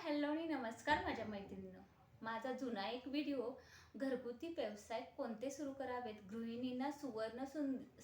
Hello आणि नमस्कार माझ्या मैत्रिणींनो. माझा जुना एक व्हिडिओ घरगुती व्यवसाय कोणते सुरू करावेत, गृहिणींना सुवर्ण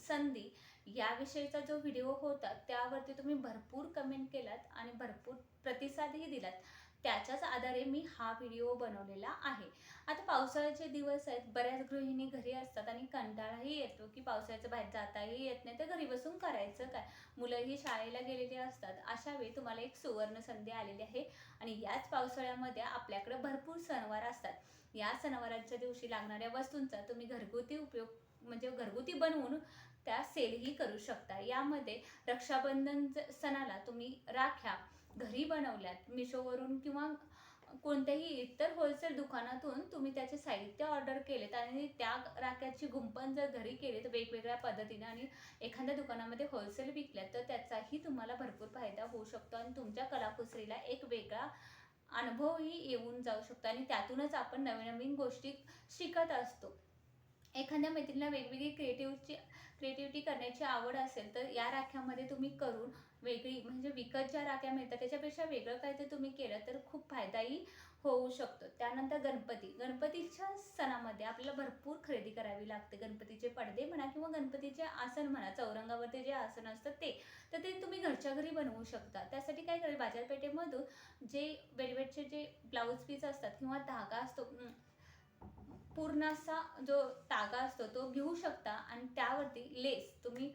संधी याविषयीचा जो व्हिडिओ होता त्यावरती तुम्ही भरपूर कमेंट केलात आणि भरपूर प्रतिसादही दिलात. त्याच्याच आधारे मी हा व्हिडिओ बनवलेला आहे. आता पावसाळ्याचे दिवस आहेत, बऱ्याच गृहिणी घरी असतात आणि कंटाळाही येतो की पावसाळ्याचं बाहेर जाताही येत नाही, तर घरी बसून करायचं काय. मुलंही शाळेला गेलेली असतात. अशा वेळी तुम्हाला एक सुवर्ण संधी आलेली आहे आणि याच पावसाळ्यामध्ये आपल्याकडे भरपूर सणवार असतात. या सणवाराच्या दिवशी लागणाऱ्या वस्तूंचा तुम्ही घरगुती उपयोग म्हणजे घरगुती बनवून त्या सेलही करू शकता. यामध्ये रक्षाबंधन सणाला तुम्ही राख्या घरी बनवल्यात मिशोवरून किंवा कोणत्याही इतर होलसेल दुकानातून तुम्ही त्याचे साहित्य ऑर्डर केलेत आणि त्या राख्याची गुंफण जर घरी केली तर वेगवेगळ्या पद्धतीने आणि एखाद्या दुकानामध्ये होलसेल विकल्या तर त्याचाही तुम्हाला भरपूर फायदा होऊ शकतो आणि तुमच्या कलाकुसरीला एक वेगळा अनुभवही येऊन जाऊ शकतो आणि त्यातूनच आपण नवीन नवीन गोष्टी शिकत असतो. एखाद्या मैत्रिणीला वेगवेगळी क्रिएटिव्हिटी करण्याची आवड असेल तर या राख्यामध्ये तुम्ही करून वेगळी म्हणजे विकत ज्या राख्या मिळतात त्याच्यापेक्षा वेगळं काहीतरी तुम्ही केलं तर खूप फायदाही होऊ शकतो. त्यानंतर गणपतीच्या सणामध्ये आपल्याला भरपूर खरेदी करावी लागते. गणपतीचे पडदे म्हणा किंवा गणपतीचे आसन म्हणा, चौरंगावरती जे आसन असतं तर ते तुम्ही घरच्या घरी बनवू शकता. त्यासाठी काय करायचं, बाजारपेठेमधून जे वेलवेटचे जे ब्लाऊज पीस असतात किंवा धागा असतो, पूर्ण असा जो तागा असतो तो घेऊ शकता आणि त्यावरती लेस तुम्ही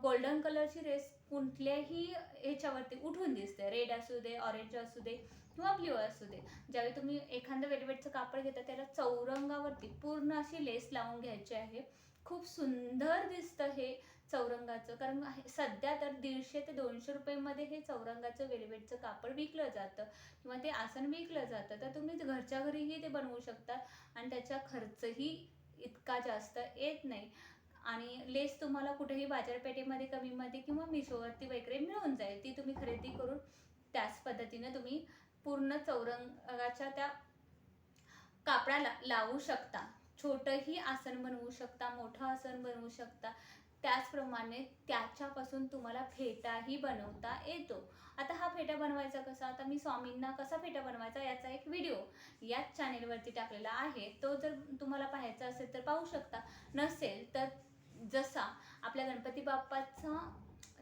गोल्डन कलरची लेस कुठल्याही ह्याच्यावरती उठून दिसते, रेड असू दे, ऑरेंज असू दे किंवा ब्ल्यू असू दे. ज्यावेळी तुम्ही एखादं वेलवेटचं कापड घेता त्याला चौरंगावरती पूर्ण अशी लेस लावून घ्यायची आहे. खूप सुंदर दिसतं हे चौरंगाचं, कारण सध्या तर 150 ते 200 रुपयेमध्ये हे चौरंगाचं वेलवेटचं कापड विकलं जातं किंवा ते आसन विकलं जातं. तर तुम्ही घरच्या घरीही ते बनवू शकता आणि त्याचा खर्चही इतका जास्त येत नाही आणि लेस तुम्हाला कुठेही बाजारपेठेमध्ये कमीमध्ये किंवा मिशोवरती वगैरे मिळून जाईल. ती तुम्ही खरेदी करून त्याच पद्धतीने तुम्ही पूर्ण चौरंगाच्या त्या कापडाला लावू शकता. छोटंही आसन बनवू शकता, मोठं आसन बनवू शकता. त्याचप्रमाणे त्याच्यापासून तुम्हाला फेटाही बनवता येतो. आता हा फेटा बनवायचा कसा, आता मी स्वामींना कसा फेटा बनवायचा याचा एक व्हिडिओ याच चॅनेलवरती टाकलेला आहे. तो जर तुम्हाला पाहायचा असेल तर पाहू शकता. नसेल तर जसा आपल्या गणपती बाप्पाचा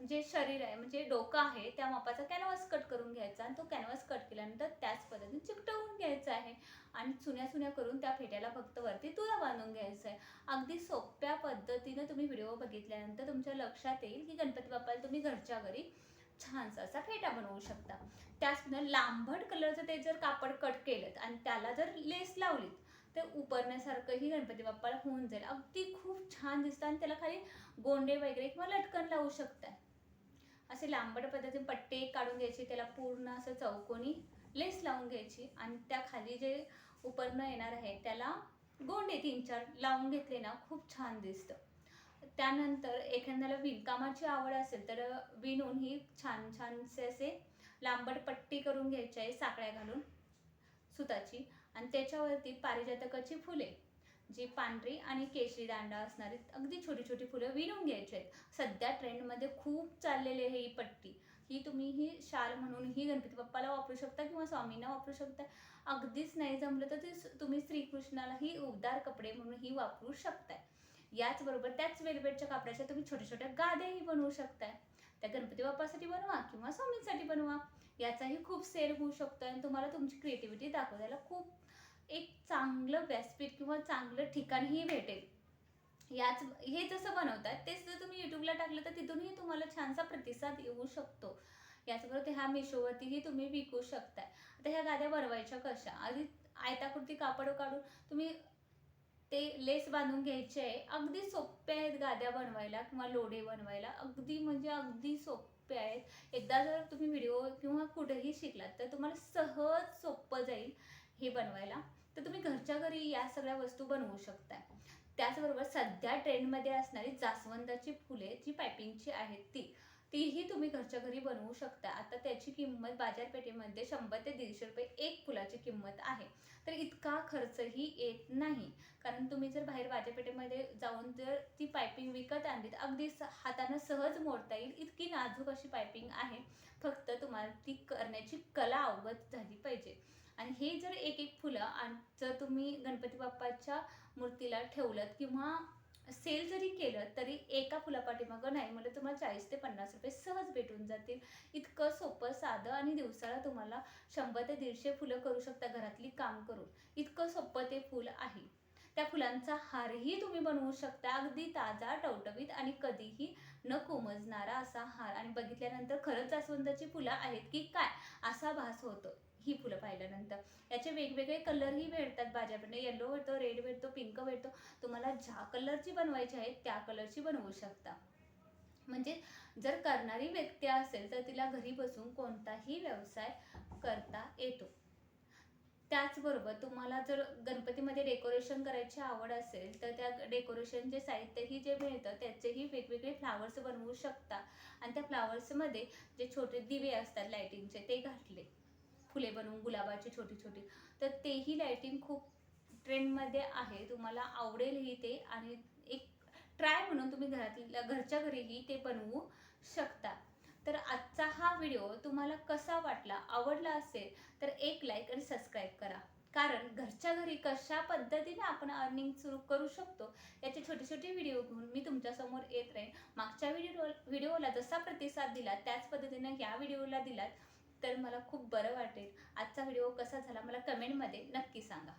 जे शरीर आहे म्हणजे डोकं आहे त्या मापाचा कॅनव्हास कट करून घ्यायचा आणि तो कॅनव्हास कट केल्यानंतर त्याच पद्धतीने चिकटवून घ्यायचा आहे आणि चुन्या करून त्या फेट्याला फक्त वरती तुरा बांधून घ्यायचा आहे. अगदी सोप्या पद्धतीने तुम्ही व्हिडिओ बघितल्यानंतर तुमच्या लक्षात येईल की गणपती बाप्पाला तुम्ही घरच्या घरी छानसा असा फेटा बनवू शकता. त्याचप्रमाणे लांबट कलरचं ते जर कापड कट केलं आणि त्याला जर लेस लावलीत तर उपरण्यासारखंही गणपती बाप्पाला होऊन जाईल. अगदी खूप छान दिसतं आणि त्याला खाली गोंडे वगैरे किंवा लटकन लावू शकता. असे लांबट पद्धतीने पट्टे काढून घ्यायचे, त्याला पूर्ण असं चौकोनी लेस लावून घ्यायची आणि त्या खाली जे उपरणं येणार आहे त्याला गोंडे 3-4 लावून घेतले ना खूप छान दिसतं. त्यानंतर एखाद्याला विणकामाची आवड असेल तर विणून ही छानसे असे लांबट पट्टी करून घ्यायची आहे साकळ्या घालून सुताची आणि त्याच्यावरती पारिजातकाची फुले जी पांढरी आणि केशरी दांडा असणारी अगदी छोटी फुलं विणून घ्यायची आहेत. सध्या ट्रेंडमध्ये खूप चाललेली आहे ही पट्टी. ही तुम्ही ही शाल म्हणून ही गणपती बाप्पाला वापरू शकता किंवा स्वामींना वापरू शकता. अगदीच नाही जमलं तर ते तुम्ही श्रीकृष्णालाही उबदार कपडे म्हणून ही वापरू शकताय. याचबरोबर त्याच वेलवेटच्या कापडाच्या तुम्ही छोट्या गाद्याही बनवू शकताय. त्या गणपती बाप्पासाठी बनवा किंवा स्वामींसाठी बनवा. याचाही खूप सेल होऊ शकतो आणि तुम्हाला तुमची क्रिएटिव्हिटी दाखवायला खूप एक चांगलं व्यासपीठ किंवा चांगलं ठिकाणही भेटेल. हे जसं बनवतात तेच जर तुम्ही यूट्यूबला टाकलं तर तिथूनही तुम्हाला छानसा प्रतिसाद येऊ शकतो. याचबरोबर ह्या मिशोवरतीही तुम्ही विकू शकताय. आता ह्या गाद्या बनवायच्या कशा, आधी आयताकृती कापड काढून तुम्ही ते लेस बांधून घ्यायचे आहे. अगदी सोप्या आहेत गाद्या बनवायला किंवा लोढे बनवायला, अगदी म्हणजे अगदी सोप्या आहेत. एकदा जर तुम्ही व्हिडिओ किंवा कुठेही शिकलात तर तुम्हाला सहज सोपं जाईल हे बनवायला. तर तुम्ही घरच्या घरी या सगळ्या वस्तू बनवू शकता. त्याचबरोबर सध्या ट्रेंडमध्ये असणारी जास्वंदाची फुले जी पायपिंगची आहेत ती तीही तुम्ही घरच्या घरी बनवू शकता. आता त्याची किंमत बाजारपेठेमध्ये 100 ते 150 रुपये एक फुलाची किंमत आहे. तर इतका खर्चही येत नाही. कारण तुम्ही जर बाहेर बाजारपेठेमध्ये जाऊन जर ती पायपिंग विकत आणली तर अगदी हातानं सहज मोडता येईल, इतकी नाजूक अशी पायपिंग आहे. फक्त तुम्हाला ती करण्याची कला अवगत झाली पाहिजे. आणि हे जर एक एक फुलं आणि जर तुम्ही गणपती बाप्पाच्या मूर्तीला ठेवलं किंवा सेल जरी केलं तरी एका फुलापाठीमागं नाही म्हणलं तुम्हाला 40 ते 50 रुपये सहज भेटून जातील. इतकं सोपं, साधं आणि दिवसाला तुम्हाला 100 ते 150 फुलं करू शकता घरातली काम करून. इतकं सोपं ते फूल आहे. त्या फुलांचा हारही तुम्ही बनवू शकता, अगदी ताजा, टवटवीत आणि कधीही न कोमजणारा असा हार. आणि बघितल्यानंतर खरंच जास्वंदाची फुलं आहेत की काय असा भास होतो ही फुलं पाहिल्यानंतर. याचे वेगवेगळे कलरही भेटतात बाजारामध्ये. येलो भेटतो, रेड भेटतो, पिंक भेटतो. तुम्हाला ज्या कलरची बनवायची आहे त्या कलरची बनवू शकता. म्हणजे जर करणारी व्यक्ती असेल तर तिला घरी बसून कोणताही व्यवसाय करता येतो. त्याचबरोबर तुम्हाला जर गणपतीमध्ये डेकोरेशन करायची आवड असेल तर त्या डेकोरेशनचे साहित्यही जे मिळतं त्याचेही वेगवेगळे फ्लावर्स बनवू शकता. आणि त्या फ्लावर्समध्ये जे छोटे दिवे असतात लायटिंगचे ते घातले, फुले बनवून गुलाबाची छोटी छोटी, तर तेही लायटिंग खूप ट्रेंडमध्ये आहे. तुम्हाला आवडेलही ते. आणि एक ट्राय म्हणून तुम्ही घरच्या घरीही ते बनवू शकता. तर आजचा हा व्हिडिओ तुम्हाला कसा वाटला, आवडला असेल तर एक लाईक आणि सबस्क्राईब करा. कारण घरच्या घरी कशा पद्धतीने आपण अर्निंग सुरू करू शकतो याचे छोटे छोटे व्हिडिओ घेऊन मी तुमच्यासमोर येत राहीन. मागच्या व्हिडिओला जसा प्रतिसाद दिला त्याच पद्धतीने या व्हिडिओला दिलात तर मला खूप बरं वाटेल. आजचा व्हिडिओ कसा झाला मला कमेंटमध्ये नक्की सांगा.